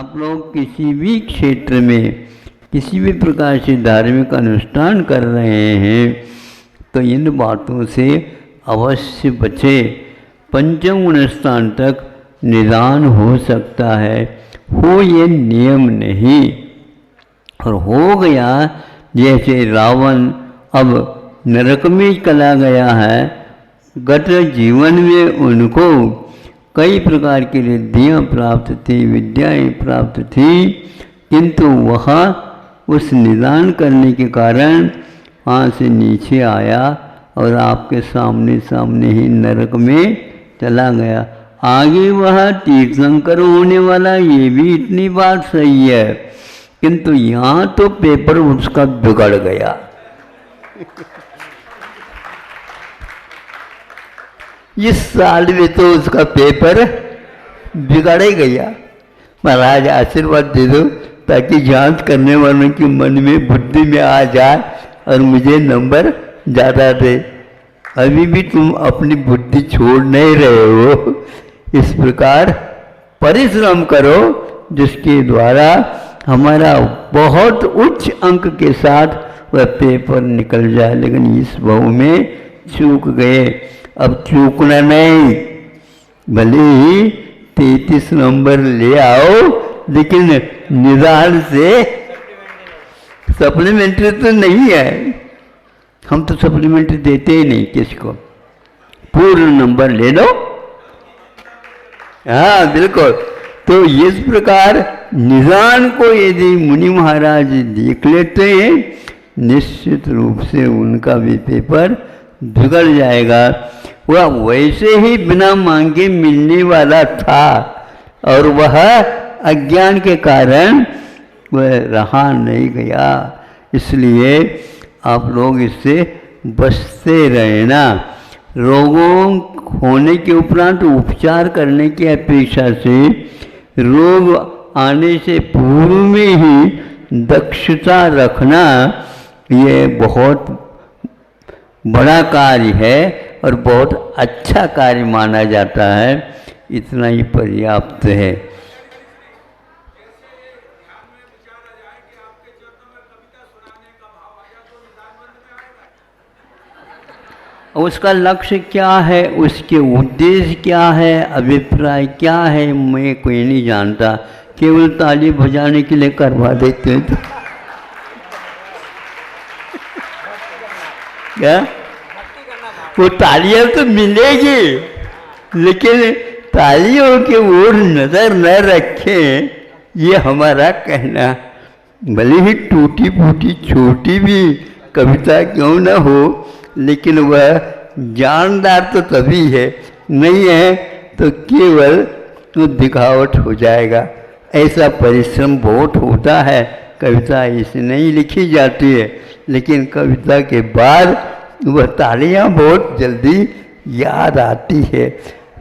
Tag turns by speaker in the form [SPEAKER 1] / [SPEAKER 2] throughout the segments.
[SPEAKER 1] आप लोग किसी भी क्षेत्र में किसी भी प्रकार से धार्मिक अनुष्ठान कर रहे हैं तो इन बातों से अवश्य बचे। पंचम गुण स्थान तक निदान हो सकता है, हो ये नियम नहीं। और हो गया जैसे रावण अब नरक में चला गया है, गत जीवन में उनको कई प्रकार की रिद्धियाँ प्राप्त थी, विद्याएँ प्राप्त थी, किंतु वह उस निदान करने के कारण वहाँ से नीचे आया और आपके सामने सामने ही नरक में चला गया। आगे वह तीर्थंकर होने वाला, ये भी इतनी बात सही है, किंतु यहाँ तो पेपर उसका बिगड़ गया। इस साल में तो उसका पेपर बिगड़ ही गया। महाराज आशीर्वाद दे दो ताकि जांच करने वालों के मन में बुद्धि में आ जाए और मुझे नंबर ज़्यादा दे। अभी भी तुम अपनी बुद्धि छोड़ नहीं रहे हो। इस प्रकार परिश्रम करो जिसके द्वारा हमारा बहुत उच्च अंक के साथ वह पेपर निकल जाए। लेकिन इस भाव में चूक गए। अब चूकना नहीं, भले ही 33 नंबर ले आओ, लेकिन निदान से सप्लीमेंट्री तो नहीं है। हम तो सप्लीमेंट्री देते ही नहीं किसको, पूर्ण नंबर ले लो। हाँ बिल्कुल। तो इस प्रकार निदान को यदि मुनि महाराज देख लेते हैं, निश्चित रूप से उनका भी पेपर बिगड़ जाएगा। वह वैसे ही बिना मांगे मिलने वाला था और वह अज्ञान के कारण वह रहा नहीं गया। इसलिए आप लोग इससे बचते रहना। रोगों होने के उपरांत उपचार करने की अपेक्षा से रोग आने से पूर्व में ही दक्षता रखना ये बहुत बड़ा कार्य है और बहुत अच्छा कार्य माना जाता है। इतना ही पर्याप्त है। उसका लक्ष्य क्या है, उसके उद्देश्य क्या है, अभिप्राय क्या है, मैं कोई नहीं जानता। केवल ताली बजाने के लिए करवा देते हैं तो क्या वो तालियां तो मिलेगी, लेकिन तालियों के ओर नजर न रखें, ये हमारा कहना। भले ही टूटी फूटी छोटी भी कविता क्यों न हो, लेकिन वह जानदार तो तभी है, नहीं है तो केवल तो दिखावट हो जाएगा। ऐसा परिश्रम बहुत होता है। कविता ऐसे नहीं लिखी जाती है, लेकिन कविता के बाद वह तालियां बहुत जल्दी याद आती है।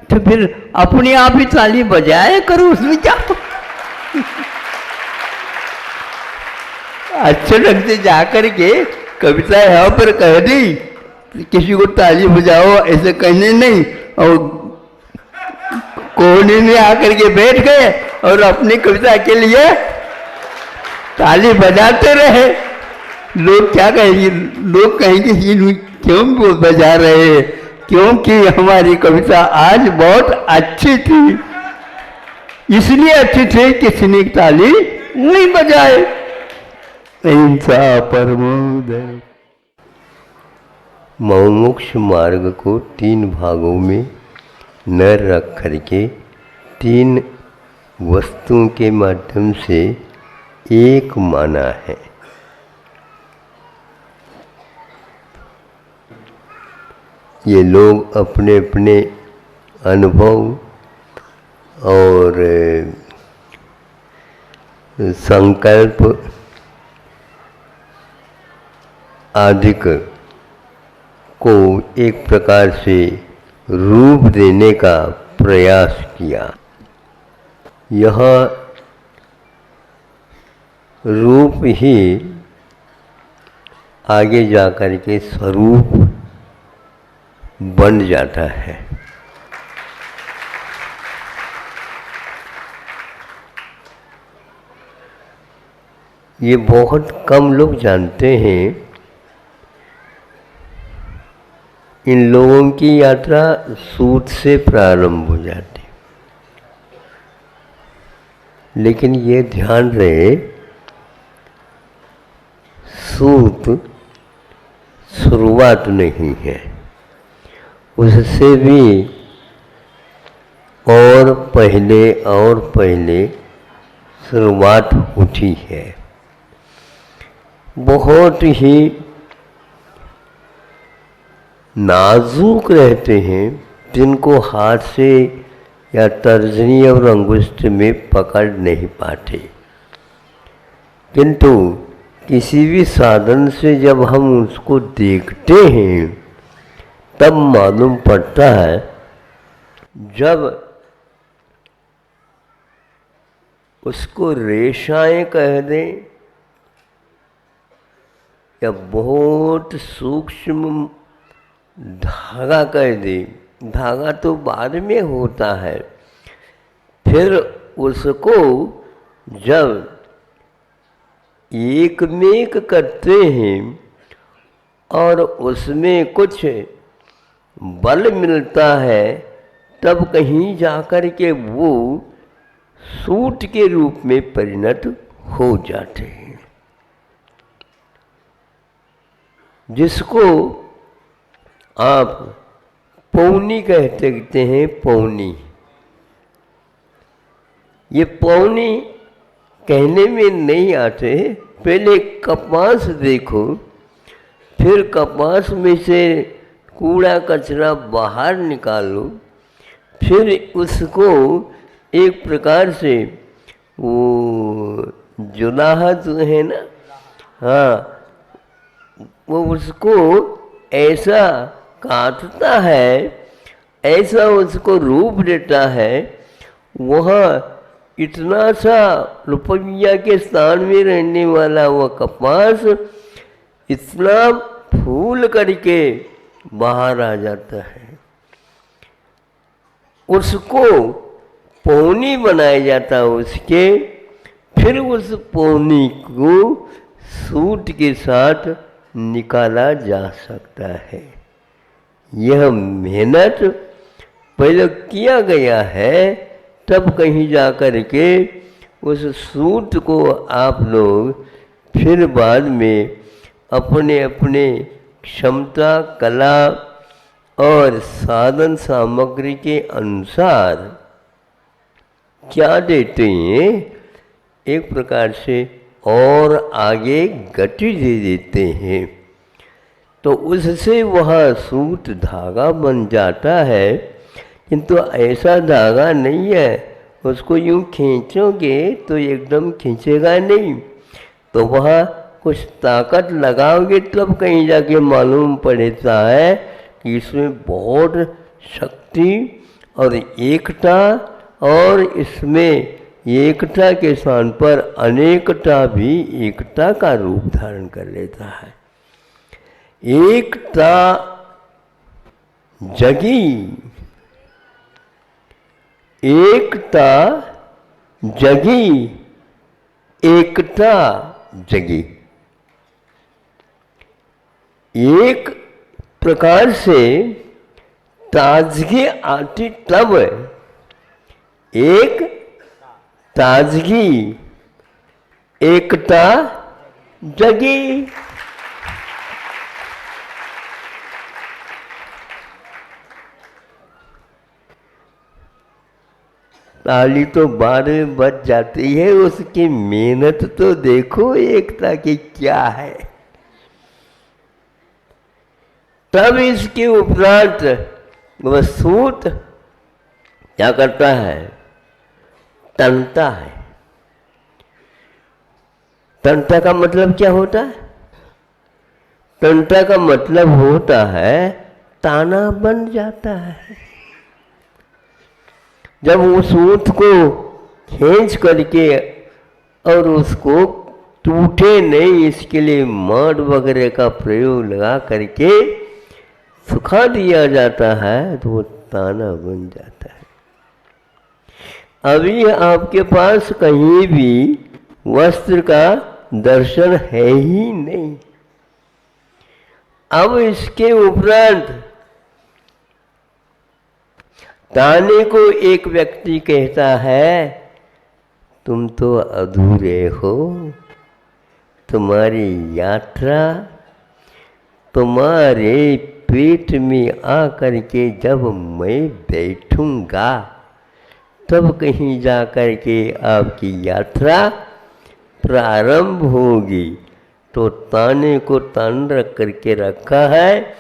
[SPEAKER 1] तो फिर अपने आप ही ताली बजाए करो, उसमें क्या अच्छे ढंग से जाकर के कविता यहाँ पर कह दी, किसी को ताली बजाओ ऐसे कहने नहीं, और कोने में आकर के बैठ गए और अपनी कविता के लिए ताली बजाते रहे। लोग क्या कहेंगे? लोग कहेंगे ये क्यों वो बजा रहे हैं? क्योंकि हमारी कविता आज बहुत अच्छी थी, इसलिए अच्छी थी किसी ने ताली नहीं बजाए। अहिंसा परमो दया। मोक्ष मार्ग को 3 भागों में न रख करके 3 वस्तुओं के माध्यम से एक माना है। ये लोग अपने अपने अनुभव और संकल्प आदि को एक प्रकार से रूप देने का प्रयास किया। यह रूप ही आगे जाकर के स्वरूप बन जाता है।
[SPEAKER 2] ये बहुत कम लोग जानते हैं। इन लोगों की यात्रा सूत से प्रारंभ हो जाती, लेकिन ये ध्यान रहे सूत शुरुआत नहीं है, उससे भी और पहले शुरुआत होती है। बहुत ही नाजुक रहते हैं, जिनको हाथ से या तर्जनी और अंगुष्ठ में पकड़ नहीं पाते, किंतु किसी भी साधन से जब हम उसको देखते हैं तब मालूम पड़ता है। जब उसको रेशाएं कह दें या बहुत सूक्ष्म धागा कह दें, धागा तो बाद में होता है, फिर उसको जब एक मेक करते हैं और उसमें कुछ बल मिलता है, तब कहीं जाकर के वो सूत के रूप में परिणत हो जाते हैं, जिसको आप पौनी कहते हैं। पौनी, ये पौनी कहने में नहीं आते। पहले कपास देखो, फिर कपास में से कूड़ा कचरा बाहर निकालो, फिर उसको एक प्रकार से वो जुलाहा जो है ना, हाँ, वो उसको ऐसा काटता है, ऐसा उसको रूप देता है। वहाँ इतना सा रुपया के स्थान में रहने वाला वह कपास इतना फूल करके बाहर आ जाता है। उसको पौनी बनाया जाता है उसके, फिर उस पौनी को सूत के साथ निकाला जा सकता है। यह मेहनत पहले किया गया है, तब कहीं जाकर के उस सूत को आप लोग फिर बाद में अपने अपने क्षमता, कला और साधन सामग्री के अनुसार क्या देते हैं, एक प्रकार से और आगे गति दे देते हैं, तो उससे वह सूत धागा बन जाता है। किंतु ऐसा धागा नहीं है, उसको यूँ खींचोगे तो एकदम खींचेगा नहीं, तो वह कुछ ताकत लगाओगे तब कहीं जाके मालूम पड़ता है कि इसमें बहुत शक्ति और एकता, और इसमें एकता के स्थान पर अनेकता भी एकता का रूप धारण कर लेता है। एकता जगी, एकता जगी, एकता जगी। एक प्रकार से ताजगी आती तब, एक ताजगी, एकता जगी। ताली तो बाद में बच जाती है, उसकी मेहनत तो देखो एकता की क्या है। तब इसके उपरांत वह सूत क्या करता है, तनता है। तनता का मतलब क्या होता है? तनता का मतलब होता है ताना बन जाता है। जब उस सूत को खींच करके और उसको टूटे नहीं, इसके लिए मड वगैरह का प्रयोग लगा करके सुखा दिया जाता है, तो वो ताना बन जाता है। अभी आपके पास कहीं भी वस्त्र का दर्शन है ही नहीं। अब इसके उपरांत ताने को एक व्यक्ति कहता है, तुम तो अधूरे हो, तुम्हारी यात्रा तुम्हारे पेट में आकर के जब मैं बैठूंगा तब कहीं जा कर के आपकी यात्रा प्रारंभ होगी। तो ताने को तान रख करके रखा है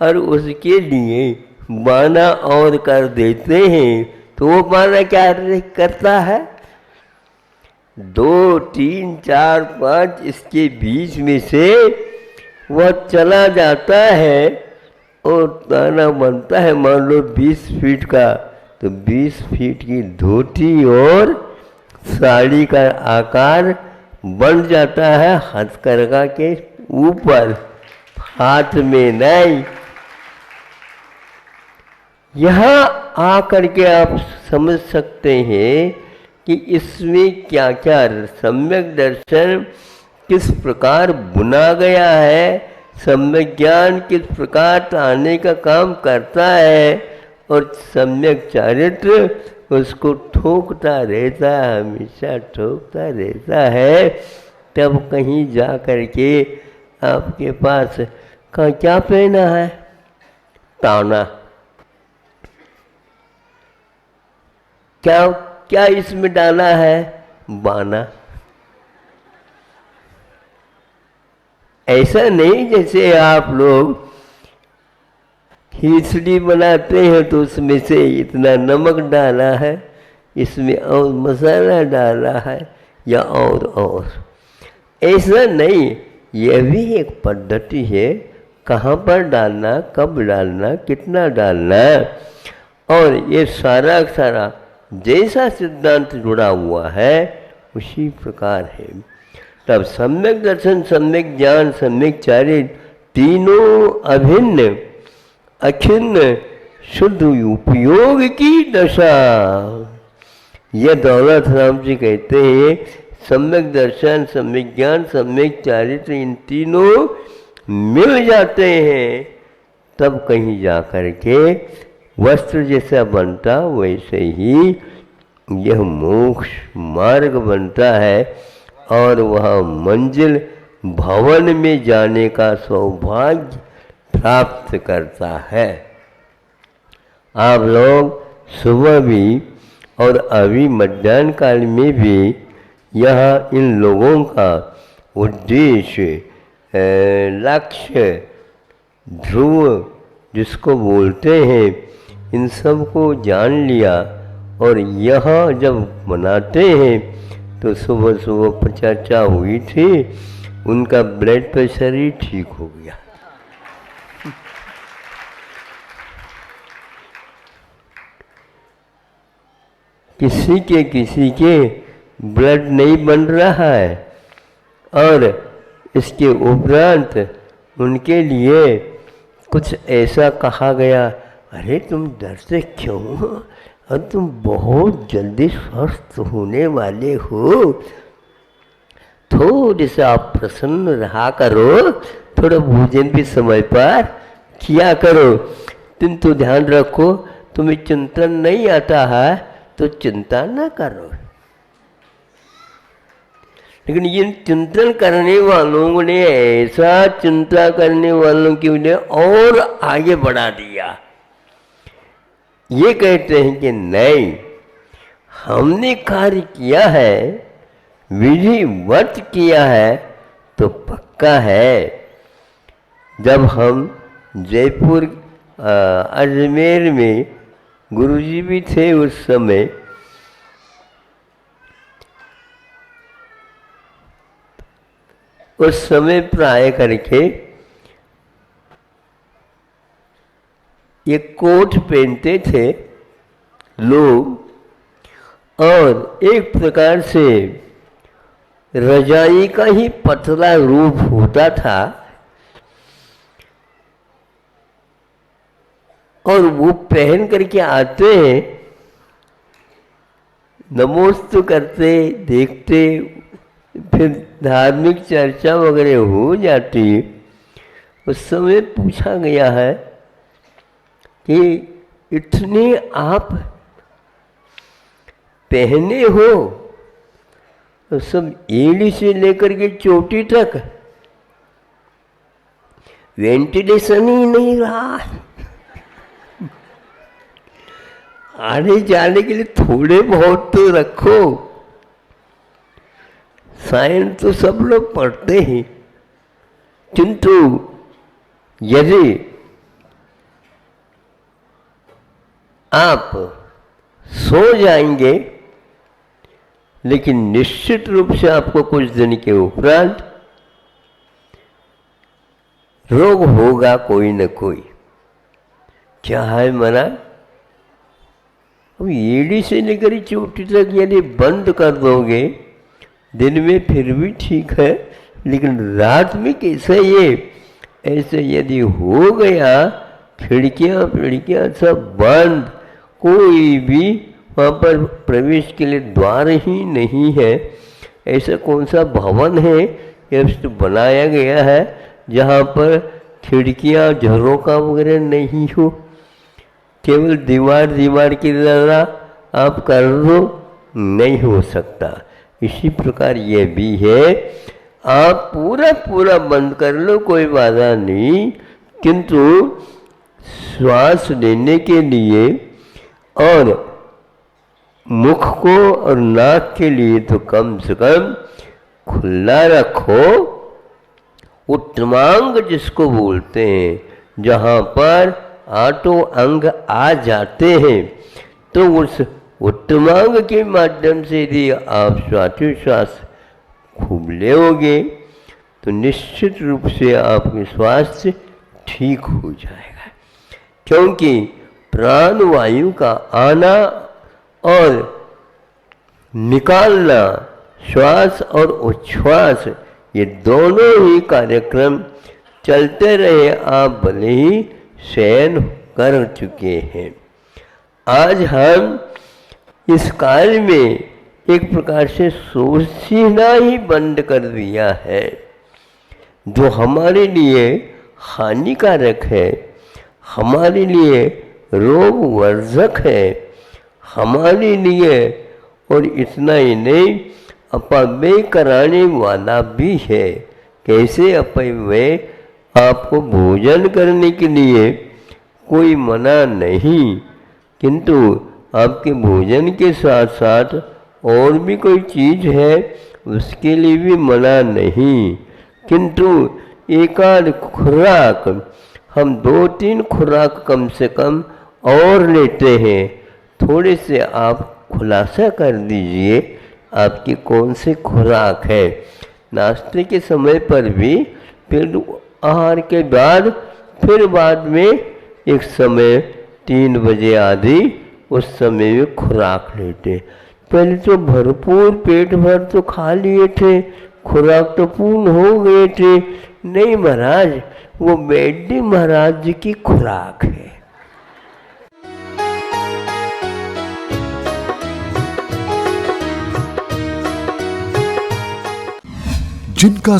[SPEAKER 2] और उसके लिए बाना और कर देते हैं। तो वो बाना क्या करता है, 2, 3, 4, 5 इसके बीच में से वह चला जाता है और ताना बनता है मान लो 20 फीट का, तो 20 फीट की धोती और साड़ी का आकार बन जाता है हथकरघा के ऊपर, हाथ में नहीं। यहाँ आकर के आप समझ सकते हैं कि इसमें क्या क्या सम्यक दर्शन किस प्रकार बुना गया है, सम्यक ज्ञान किस प्रकार ताने का काम करता है और सम्यक चारित्र उसको ठोकता रहता है, हमेशा ठोकता रहता है। तब कहीं जा कर के आपके पास का क्या पहना है, ताना। क्या क्या इसमें डाला है, बाना। ऐसा नहीं जैसे आप लोग खिचड़ी बनाते हैं तो उसमें से इतना नमक डाला है, इसमें और मसाला डाला है या और ऐसा नहीं। यह भी एक पद्धति है, कहाँ पर डालना, कब डालना, कितना डालना, और ये सारा जैसा सिद्धांत जुड़ा हुआ है उसी प्रकार है। तब सम्यक दर्शन, सम्यक ज्ञान, सम्यक चारित्र तीनों अभिन्न अखिन्न शुद्ध उपयोग की दशा। यह दौलत राम जी कहते हैं सम्यक दर्शन, सम्यक ज्ञान, सम्यक चारित्र इन तीनों मिल जाते हैं तब कहीं जा कर के वस्त्र जैसा बनता वैसे ही यह मोक्ष मार्ग बनता है और वह मंजिल भवन में जाने का सौभाग्य प्राप्त करता है। आप लोग सुबह भी और अभी मध्याह्न काल में भी यहाँ इन लोगों का उद्देश्य, लक्ष्य, ध्रुव जिसको बोलते हैं, इन सब को जान लिया और यहाँ जब मनाते हैं तो सुबह सुबह चर्चा हुई थी, उनका ब्लड प्रेशर ही ठीक हो गया। किसी के ब्लड नहीं बन रहा है और इसके उपरांत उनके लिए कुछ ऐसा कहा गया, अरे तुम डरते क्यों हो और तुम बहुत जल्दी स्वस्थ होने वाले हो, थोड़े से आप प्रसन्न रहा करो, थोड़ा भोजन भी समय पर किया करो। तुम तो ध्यान रखो, तुम्हें चिंतन नहीं आता है तो चिंता ना करो। लेकिन ये चिंतन करने वालों ने ऐसा चिंता करने वालों की उन्हें और आगे बढ़ा दिया। ये कहते हैं कि नहीं, हमने कार्य किया है, विधिवत किया है तो पक्का है। जब हम जयपुर अजमेर में गुरुजी भी थे उस समय, उस समय प्राय करके ये कोट पहनते थे लोग और एक प्रकार से रजाई का ही पतला रूप होता था और वो पहन करके आते हैं, नमोस्तु करते, देखते, फिर धार्मिक चर्चा वगैरह हो जाती है, उस समय पूछा गया है कि इतने आप पहने हो, तो सब एड़ी से लेकर के चोटी तक वेंटिलेशन ही नहीं रहा। आने जाने के लिए थोड़े बहुत तो रखो। साइंस तो सब लोग पढ़ते हैं, किंतु यदि आप सो जाएंगे, लेकिन निश्चित रूप से आपको कुछ दिन के उपरांत रोग होगा कोई न कोई। क्या है मना? अब एड़ी से लेकर चोटी तक यदि बंद कर दोगे, दिन में फिर भी ठीक है, लेकिन रात में कैसे ये ऐसे यदि हो गया, खिड़कियाँ सब बंद, कोई भी वहाँ पर प्रवेश के लिए द्वार ही नहीं है। ऐसा कौन सा भवन है या तो बनाया गया है जहाँ पर खिड़कियाँ झरोका वगैरह नहीं हो, केवल दीवार की तरह आप कर दो? नहीं हो सकता। इसी प्रकार ये भी है, आप पूरा बंद कर लो, कोई बाधा नहीं, किंतु श्वास लेने के लिए और मुख को और नाक के लिए तो कम से कम खुला रखो। उत्तमांग जिसको बोलते हैं, जहाँ पर आठों अंग आ जाते हैं, तो उस उत्तमांग के माध्यम से यदि आप श्वासोच्छ्वास खूब लेोगे तो निश्चित रूप से आपके स्वास्थ्य ठीक हो जाएगा। क्योंकि प्राणवायु का आना और निकालना, श्वास और उच्छ्वास, ये दोनों ही कार्यक्रम चलते रहे, आप भले ही शयन कर चुके हैं। आज हम इस काल में एक प्रकार से सोचना ही बंद कर दिया है, जो हमारे लिए हानिकारक है, हमारे लिए रोग वर्धक है, हमारे लिए, और इतना ही नहीं, अपव्यय कराने वाला भी है। कैसे अपव्यय? आपको भोजन करने के लिए कोई मना नहीं, किंतु आपके भोजन के साथ साथ और भी कोई चीज़ है उसके लिए भी मना नहीं, किंतु एकाध खुराक, हम 2-3 खुराक कम से कम और लेते हैं। थोड़े से आप खुलासा कर दीजिए आपकी कौन सी खुराक है। नाश्ते के समय पर भी, फिर आहार के बाद, फिर बाद में एक समय 3 बजे आदि उस समय में खुराक लेते। पहले तो भरपूर पेट भर तो खा लिए थे, खुराक तो पूर्ण हो गए थे। नहीं महाराज, वो बैडी महाराज जी की खुराक है।
[SPEAKER 3] जिनका